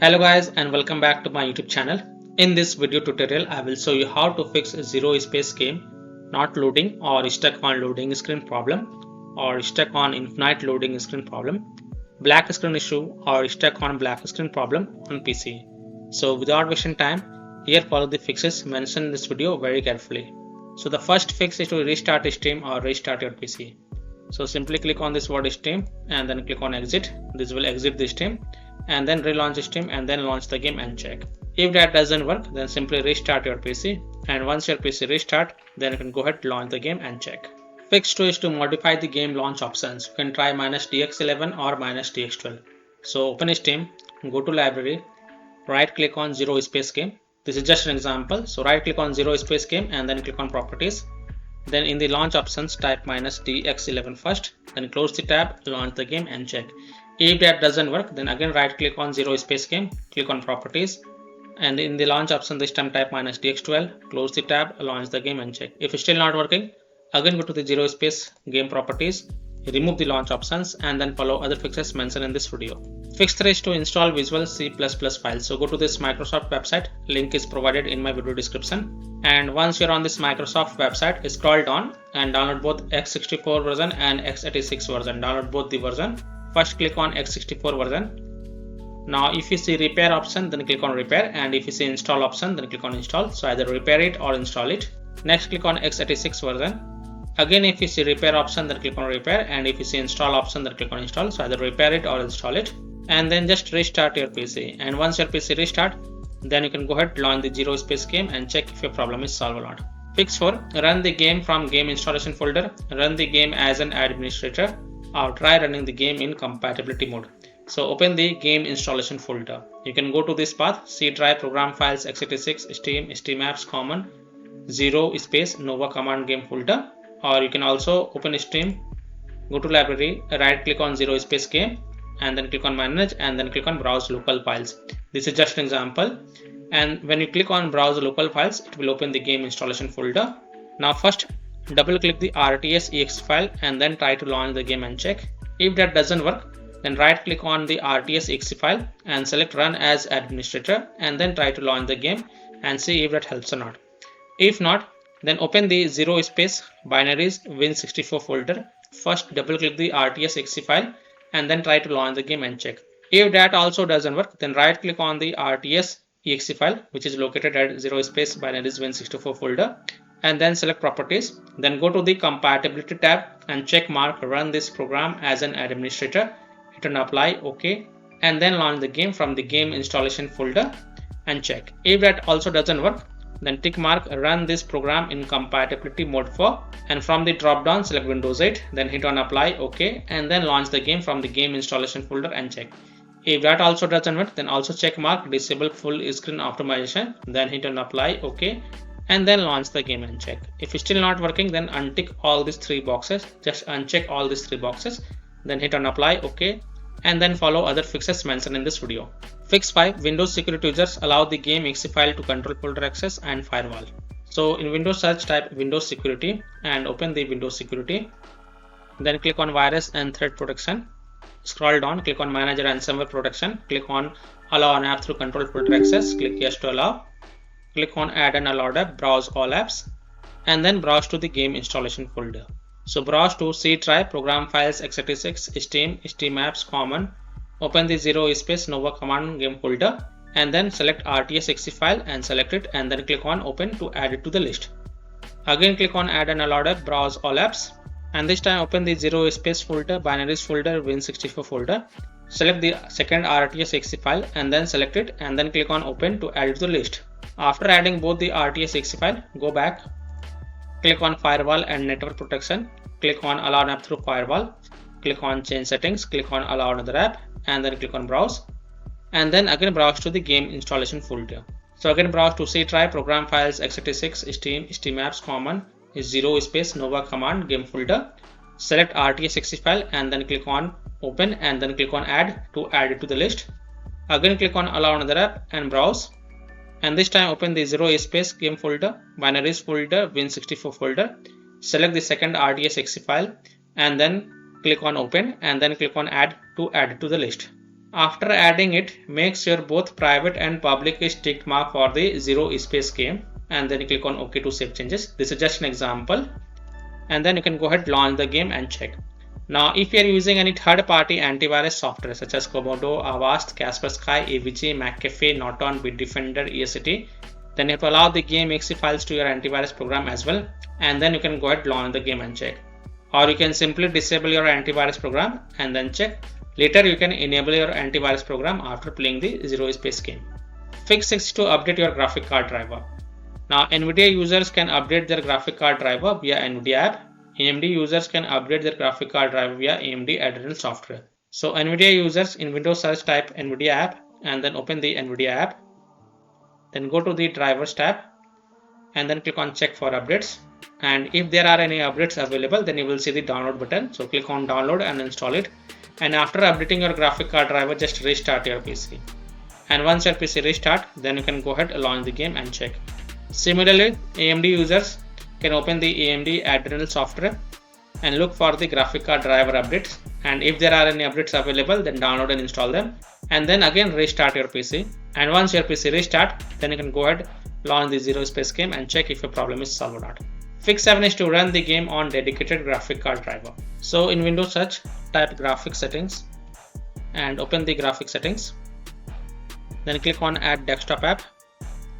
Hello guys and welcome back to my YouTube channel. In this video tutorial I will show you how to fix a zero space game not loading or stuck on loading screen problem or stuck on infinite loading screen problem, black screen issue or stuck on black screen problem on PC. So without wasting time, here follow the fixes mentioned in this video very carefully. So the first fix is to restart Steam or restart your PC. So simply click on this word Steam and then click on exit. This will exit the Steam and then relaunch Steam and then launch the game and check. If that doesn't work, then simply restart your PC, and once your PC restart, then you can go ahead launch the game and check. Fix 2 is to modify the game launch options. You can try -DX11 or -DX12. So open Steam, go to library, right click on ZeroSpace game. This is just an example. So right click on ZeroSpace game and then click on properties. Then in the launch options type -DX11 first, then close the tab, launch the game and check. If that doesn't work, then again right click on ZeroSpace game, click on properties, and in the launch option this time type -DX12, close the tab, launch the game and check. If it's still not working, again go to the ZeroSpace game properties, remove the launch options and then follow other fixes mentioned in this video. Fix 3 is to install Visual C++ files. So go to this Microsoft website, link is provided in my video description. And once you're on this Microsoft website, scroll down and download both x64 version and x86 version. Download both the version. First click on x64 version. Now if you see repair option, then click on repair, and if you see install option, then click on install. So either repair it or install it. Next click on x86 version. Again if you see repair option, then click on repair, and if you see install option, then click on install. So either repair it or install it, and then just restart your PC. And once your PC restart, then you can go ahead launch the ZeroSpace game and check if your problem is solved or not. Fix 4, run the game from game installation folder. Run the game as an administrator or try running the game in compatibility mode. So open the game installation folder. You can go to this path, C drive, program files, x86, Steam, Steam apps, common, ZeroSpace, Nova command game folder. Or you can also open Steam, go to library, right click on ZeroSpace game and then click on manage and then click on browse local files. This is just an example, and when you click on browse local files, it will open the game installation folder. Now first double click the RTS.exe file and then try to launch the game and check. If that doesn't work, then right click on the RTS.exe file and select run as administrator and then try to launch the game and see if that helps or not. If not, then open the ZeroSpace binaries Win64 folder. First double click the RTS.exe file and then try to launch the game and check. If that also doesn't work, then right click on the RTS.exe file which is located at ZeroSpace binaries Win64 folder and then select properties. Then go to the compatibility tab and check mark run this program as an administrator. Hit on apply, OK, and then launch the game from the game installation folder and check. If that also doesn't work, then tick mark run this program in compatibility mode for, and from the drop down select Windows 8, then hit on apply, OK, and then launch the game from the game installation folder and check. If that also doesn't work, then also check mark disable full screen optimization, then hit on apply, OK, and then launch the game and check. If it's still not working, then untick all these 3 boxes, just uncheck all these 3 boxes, then hit on apply, OK, and then follow other fixes mentioned in this video. Fix 5, Windows security users allow the game exe file to control folder access and firewall. So in Windows search type Windows security and open the Windows security. Then click on virus and threat protection. Scroll down, click on manager and ransomware protection. Click on allow an app through control folder access. Click yes to allow. Click on add an allowed app, browse all apps, and then browse to the game installation folder. So browse to C drive, program files, x86, Steam, Steam apps, common. Open the ZeroSpace Nova command game folder and then select RTS.exe file and select it and then click on open to add it to the list. Again click on add an allowed app, browse all apps, and this time open the ZeroSpace folder, binaries folder, Win64 folder. Select the second RTS.exe file and then select it and then click on open to add it to the list. After adding both the RTS.exe file, go back, click on firewall and network protection, click on allow an app through firewall, click on change settings, click on allow another app and then click on browse, and then again browse to the game installation folder. So again browse to C drive, program files, x86, Steam, Steam apps, common, is ZeroSpace Nova command game folder. Select RTS.exe file and then click on open and then click on add to add it to the list. Again click on allow another app and browse, and this time open the ZeroSpace game folder, binaries folder, Win64 folder. Select the second RTS.exe file and then click on open and then click on add to add it to the list. After adding it, make sure both private and public is ticked mark for the zero space game, and then you click on OK to save changes. This is just an example, and then you can go ahead, launch the game and check. Now if you are using any third-party antivirus software such as Komodo, Avast, Kaspersky, AVG, McAfee, Norton, Bitdefender, ESCT, then you have to allow the game exe files to your antivirus program as well, and then you can go ahead, launch the game and check. Or you can simply disable your antivirus program and then check. Later you can enable your antivirus program after playing the ZeroSpace game. Fix 6 to update your graphic card driver. Now NVIDIA users can update their graphic card driver via NVIDIA app. AMD users can update their graphic card driver via AMD Adrenal software. So NVIDIA users in Windows search type NVIDIA app and then open the NVIDIA app. Then go to the drivers tab and then click on check for updates. And if there are any updates available, then you will see the download button. So click on download and install it. And after updating your graphic card driver, just restart your PC. And once your PC restart, then you can go ahead and launch the game and check. Similarly, AMD users can open the AMD Adrenal software and look for the graphic card driver updates. And if there are any updates available, then download and install them. And then again restart your PC. And once your PC restart, then you can go ahead, launch the ZeroSpace game and check if your problem is solved or not. Fix 7 is to run the game on dedicated graphic card driver. So in Windows search, type graphics settings and open the graphics settings. Then click on add desktop app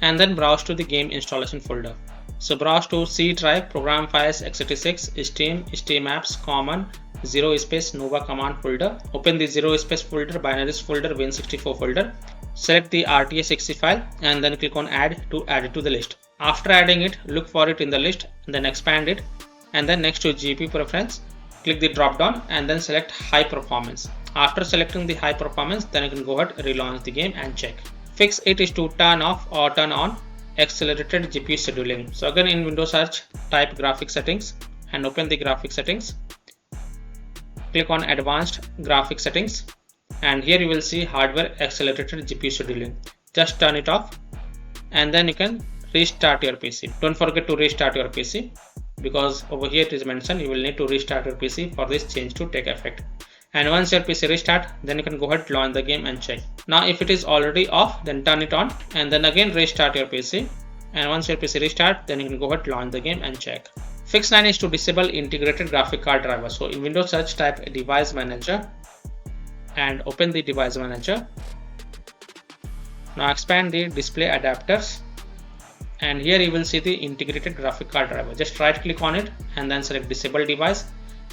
and then browse to the game installation folder. So browse to C drive, program files, x86, Steam, Steam apps, common, ZeroSpace, Nova command folder. Open the ZeroSpace folder, binaries folder, Win64 folder. Select the RTS exe file and then click on add to add it to the list. After adding it, look for it in the list and then expand it, and then next to GPU preference, click the drop down and then select high performance. After selecting the high performance, then you can go ahead, relaunch the game and check. Fix 8 is to turn off or turn on accelerated GPU scheduling. So again in Windows search, type graphics settings and open the graphics settings. Click on advanced graphics settings and here you will see hardware accelerated GPU scheduling. Just turn it off and then you can restart your PC. Don't forget to restart your PC because over here it is mentioned you will need to restart your PC for this change to take effect. And once your PC restart, then you can go ahead, launch the game and check. Now if it is already off, then turn it on and then again restart your PC. And once your PC restart, then you can go ahead, launch the game and check. Fix 9 is to disable integrated graphic card driver. So in Windows search, type device manager and open the device manager. Now expand the display adapters. And here you will see the integrated graphic card driver. Just right click on it and then select disable device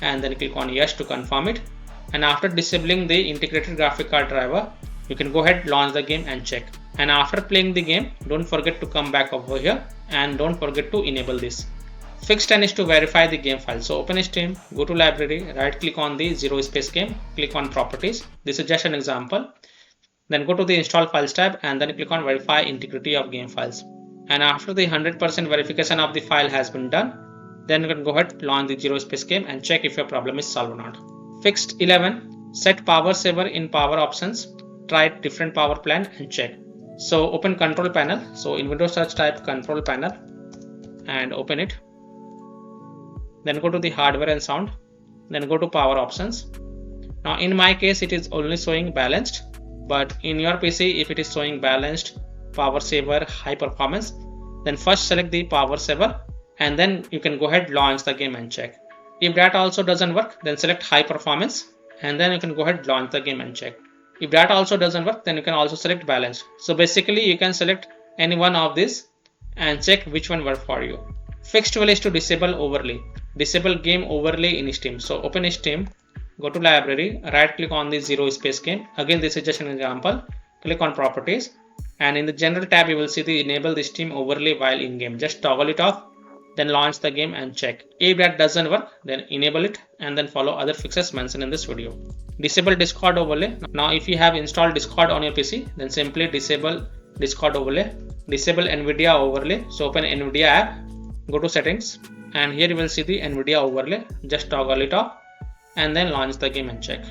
and then click on yes to confirm it. And after disabling the integrated graphic card driver, you can go ahead, launch the game and check. And after playing the game, don't forget to come back over here and don't forget to enable this. Fix 10 is to verify the game file. So open Steam, go to library, right click on the ZeroSpace game, click on properties. This is just an example. Then go to the install files tab and then click on verify integrity of game files. And after the 100% verification of the file has been done, then you can go ahead, launch the ZeroSpace game and check if your problem is solved or not. Fixed 11, set power saver in power options, try different power plan and check. So open control panel. So in Windows search, type control panel and open it. Then go to the hardware and sound, then go to power options. Now in my case it is only showing balanced, but in your PC if it is showing balanced, power saver, high performance, then first select the power saver and then you can go ahead, launch the game and check. If that also doesn't work, then select high performance and then you can go ahead, launch the game and check. If that also doesn't work, then you can also select balanced. So basically you can select any one of these and check which one works for you. Fix 12 is to disable overlay. Disable game overlay in Steam. So open Steam, go to library, right click on the ZeroSpace game. Again this is just an example. Click on properties and in the general tab you will see the enable the Steam overlay while in game. Just toggle it off, then launch the game and check. If that doesn't work, then enable it and then follow other fixes mentioned in this video. Disable Discord overlay. Now if you have installed Discord on your PC, then simply disable Discord overlay. Disable NVIDIA overlay. So open NVIDIA app, go to settings and here you will see the NVIDIA overlay. Just toggle it off and then launch the game and check.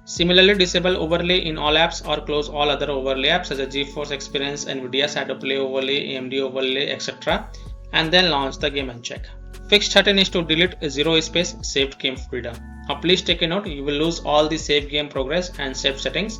Similarly, disable overlay in all apps or close all other overlay apps such as GeForce Experience, NVIDIA Shadowplay overlay, AMD overlay, etc. and then launch the game and check. Fix 13 is to delete ZeroSpace saved game folder. Now please take a note, you will lose all the save game progress and save settings.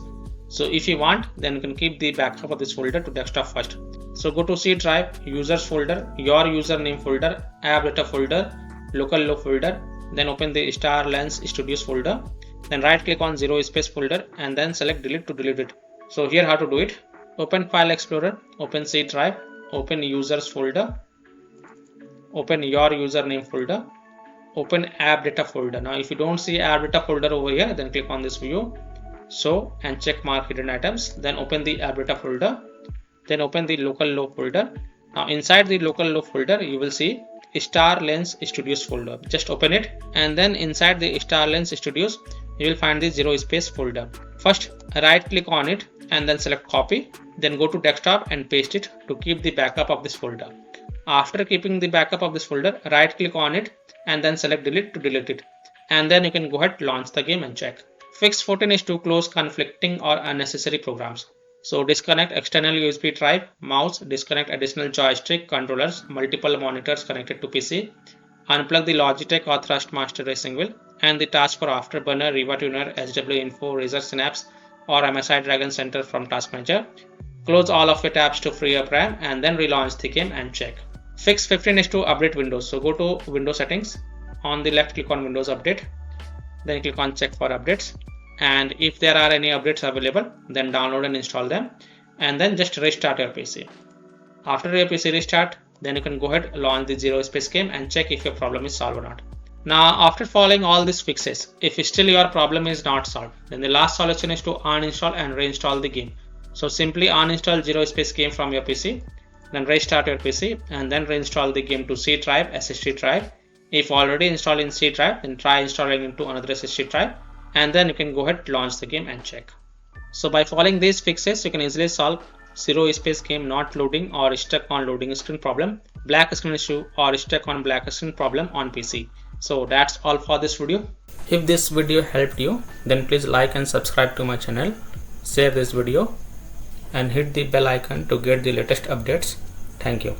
So if you want, then you can keep the backup of this folder to desktop first. So go to C drive, users folder, your username folder, app data folder, local low folder, then open the star lens studios folder, then right click on ZeroSpace folder and then select delete to delete it. So here how to do it: open file explorer, open C drive, open users folder, open your username folder, open app data folder. Now if you don't see app data folder over here, then click on this view, so, and check mark hidden items, then open the app data folder, then open the local low folder. Now inside the local low folder you will see star lens studios folder. Just open it, and then inside the star lens studios you will find the ZeroSpace folder. First right click on it and then select copy, then go to desktop and paste it to keep the backup of this folder. After keeping the backup of this folder, right click on it and then select delete to delete it, and then you can go ahead, launch the game and check. Fix 14 is to close conflicting or unnecessary programs. So disconnect external USB drive, mouse, disconnect additional joystick, controllers, multiple monitors connected to PC, unplug the Logitech or Thrustmaster racing wheel, and the task for Afterburner, Riva Tuner, SW Info, Razer Synapse or MSI Dragon Center from Task Manager. Close all of your tabs to free up RAM and then relaunch the game and check. Fix 15 is to update Windows. So go to Windows settings, on the left click on Windows Update, then click on check for updates, and if there are any updates available, then download and install them, and then just restart your PC. After your PC restart, then you can go ahead, launch the ZeroSpace game and check if your problem is solved or not. Now after following all these fixes, if still your problem is not solved, then the last solution is to uninstall and reinstall the game. So simply uninstall ZeroSpace game from your PC, then restart your PC and then reinstall the game to C drive, SSD drive. If already installed in C drive, then try installing into another SSD drive, and then you can go ahead, launch the game and check. So by following these fixes, you can easily solve ZeroSpace game not loading or stuck on loading screen problem, black screen issue or stuck on black screen problem on PC. So that's all for this video. If this video helped you, then please like and subscribe to my channel, share this video and hit the bell icon to get the latest updates. Thank you.